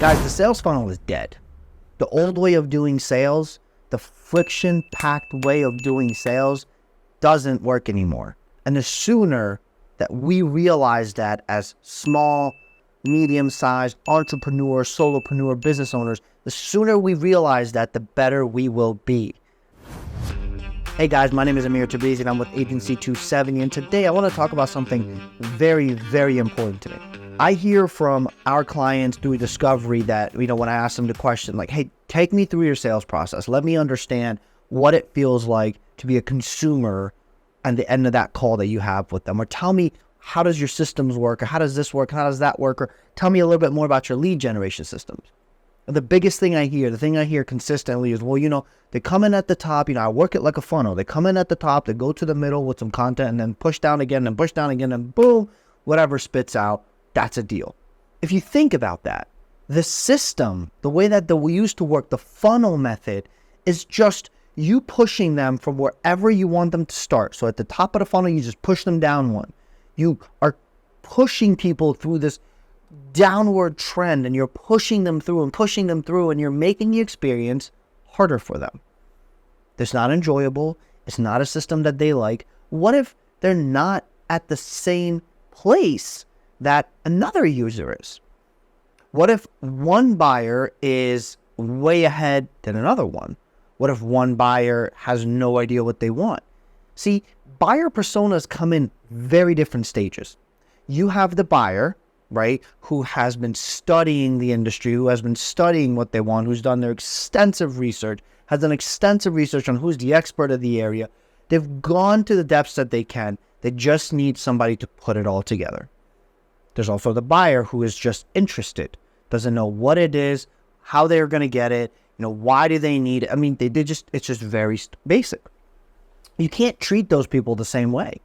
Guys, the sales funnel is dead. The old way of doing sales, the friction-packed way of doing sales doesn't work anymore. And the sooner that we realize that as small, medium-sized entrepreneurs, solopreneur, business owners, the sooner we realize that, the better we will be. Hey guys, my name is Amir Tabrizi and I'm with Agency 270, and today I want to talk about something very, very important to me. I hear from our clients through discovery that, when I ask them the question like, hey, take me through your sales process. Let me understand what it feels like to be a consumer at the end of that call that you have with them. Or tell me, how does your systems work? Or how does this work? How does that work? Or tell me a little bit more about your lead generation systems. And the biggest thing I hear, consistently is, well, they come in at the top. I work it like a funnel. They come in at the top, they go to the middle with some content, and then push down again, and push down again, and boom, whatever spits out, that's a deal. If you think about that, the system, the way that we used to work, the funnel method, is just you pushing them from wherever you want them to start. So at the top of the funnel, you just push them down one. You are pushing people through this downward trend, and you're pushing them through, and you're making the experience harder for them. It's not enjoyable. It's not a system that they like. What if they're not at the same place that another user is? What if one buyer is way ahead than another one? What if one buyer has no idea what they want? See, buyer personas come in very different stages. You have the buyer, right, who has been studying the industry, who has been studying what they want, who's done their extensive research, has done extensive research on who's the expert of the area. They've gone to the depths that they can. They just need somebody to put it all together. There's also the buyer who is just interested, doesn't know what it is, how they're going to get it, why do they need it? It's just very basic. You can't treat those people the same way.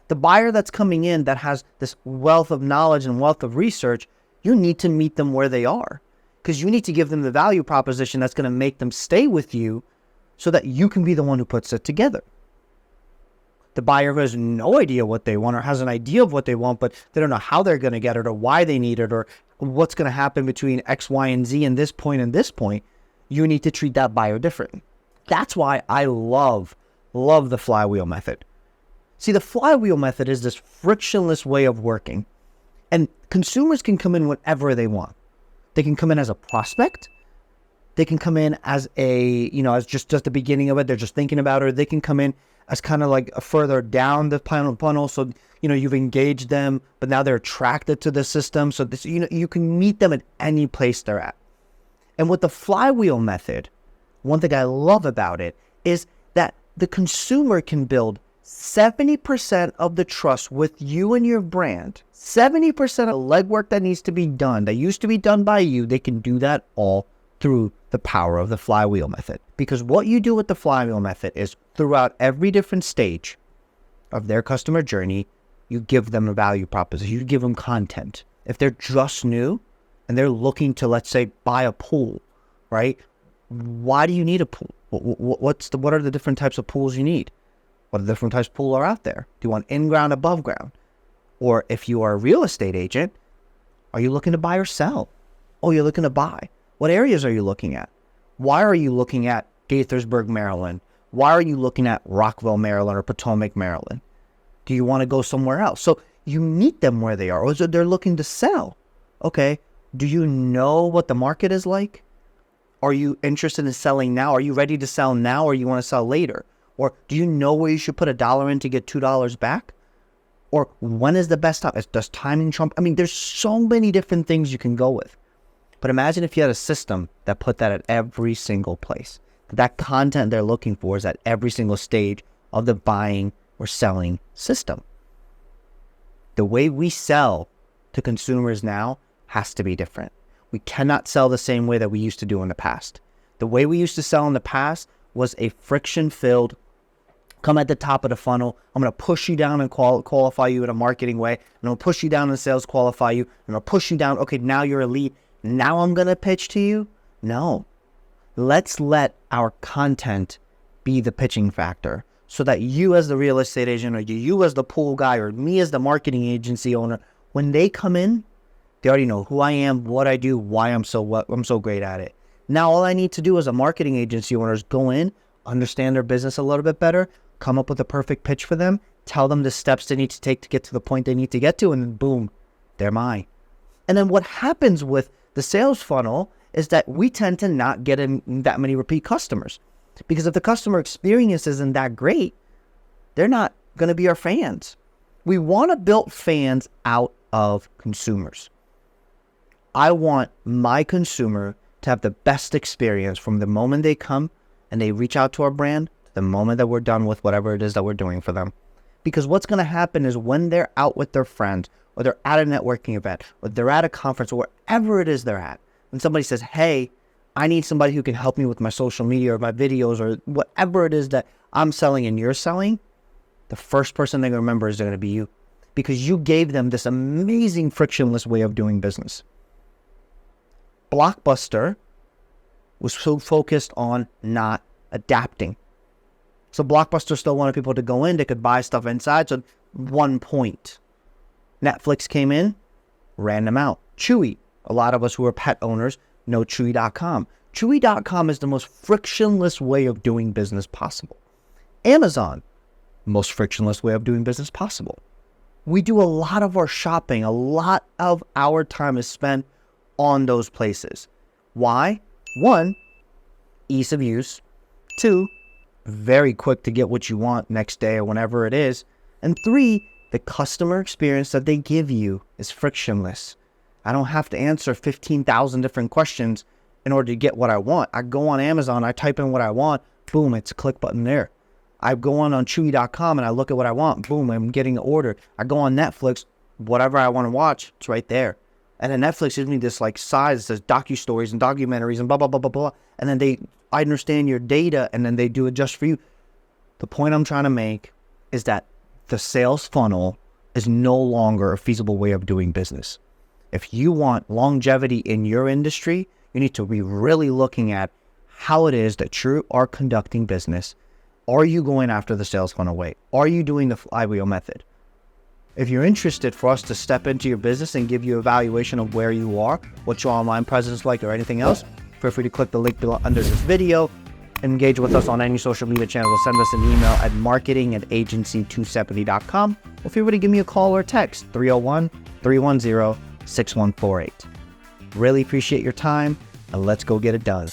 The buyer that's coming in that has this wealth of knowledge and wealth of research, you need to meet them where they are, because you need to give them the value proposition that's going to make them stay with you so that you can be the one who puts it together. The buyer who has no idea what they want, or has an idea of what they want, but they don't know how they're going to get it, or why they need it, or what's going to happen between X, Y, and Z and this point, you need to treat that buyer differently. That's why I love the Flywheel Method. See, the Flywheel Method is this frictionless way of working, and consumers can come in whenever they want. They can come in as a prospect. They can come in as as just the beginning of it. They're just thinking about it. Or they can come in as kind of like a further down the funnel. So, you've engaged them, but now they're attracted to the system. So this, you can meet them at any place they're at. And with the Flywheel Method, one thing I love about it is that the consumer can build 70% of the trust with you and your brand. 70% of the legwork that needs to be done, that used to be done by you, they can do that all through the power of the Flywheel Method. Because what you do with the Flywheel Method is, throughout every different stage of their customer journey, you give them a value proposition. You give them content. If they're just new and they're looking to, let's say, buy a pool, right? Why do you need a pool? What are the different types of pools you need? What different types of pool are out there? Do you want in-ground, above ground? Or if you are a real estate agent, are you looking to buy or sell? Oh, you're looking to buy. What areas are you looking at? Why are you looking at Gaithersburg, Maryland? Why are you looking at Rockville, Maryland, or Potomac, Maryland? Do you want to go somewhere else? So you meet them where they are. Or they're looking to sell. Okay, do you know what the market is like? Are you interested in selling now? Are you ready to sell now, or you want to sell later? Or do you know where you should put $1 in to get $2 back? Or when is the best time? Does timing trump? There's so many different things you can go with. But imagine if you had a system that put that at every single place. That content they're looking for is at every single stage of the buying or selling system. The way we sell to consumers now has to be different. We cannot sell the same way that we used to do in the past. The way we used to sell in the past was a friction-filled, come at the top of the funnel, I'm going to push you down and qualify you in a marketing way. I'm going to push you down in sales, qualify you. I'm going to push you down. Okay, now you're a lead. Now I'm going to pitch to you? No. Let's let our content be the pitching factor, so that you as the real estate agent, or you as the pool guy, or me as the marketing agency owner, when they come in, They already know who I am, what I do, why I'm so great at it. Now, all I need to do as a marketing agency owner is go in, understand their business a little bit better, come up with a perfect pitch for them, tell them the steps they need to take to get to the point they need to get to, and then boom, they're mine. And then what happens with the sales funnel is that we tend to not get in that many repeat customers. Because if the customer experience isn't that great, they're not going to be our fans. We want to build fans out of consumers. I want my consumer to have the best experience from the moment they come and they reach out to our brand to the moment that we're done with whatever it is that we're doing for them. Because what's going to happen is when they're out with their friends, or they're at a networking event, or they're at a conference, or wherever it is they're at, when somebody says, hey, I need somebody who can help me with my social media or my videos or whatever it is that I'm selling and you're selling, the first person they're going to remember is going to be you, because you gave them this amazing frictionless way of doing business. Blockbuster was so focused on not adapting. So Blockbuster still wanted people to go in, they could buy stuff inside, so 1 point. Netflix came in, ran them out. Chewy, a lot of us who are pet owners know Chewy.com. Chewy.com is the most frictionless way of doing business possible. Amazon, most frictionless way of doing business possible. We do a lot of our shopping, a lot of our time is spent on those places. Why? 1, ease of use. 2, very quick to get what you want next day or whenever it is. And 3, the customer experience that they give you is frictionless. I don't have to answer 15,000 different questions in order to get what I want. I go on Amazon, I type in what I want, boom, it's a click button there. I go on Chewy.com and I look at what I want, boom, I'm getting an order. I go on Netflix, whatever I want to watch, it's right there. And then Netflix gives me this like size, it says docu-stories and documentaries and blah, blah, blah, blah, blah. And then I understand your data and then they do it just for you. The point I'm trying to make is that the sales funnel is no longer a feasible way of doing business. If you want longevity in your industry, you need to be really looking at how it is that you are conducting business. Are you going after the sales funnel way? Are you doing the Flywheel method? If you're interested for us to step into your business and give you a evaluation of where you are, what your online presence is like, or anything else, feel free to click the link below under this video. Engage with us on any social media channel. Send us an email at marketing@agency270.com. Or feel free to give me a call or text 301-310-6148. Really appreciate your time, and let's go get it done.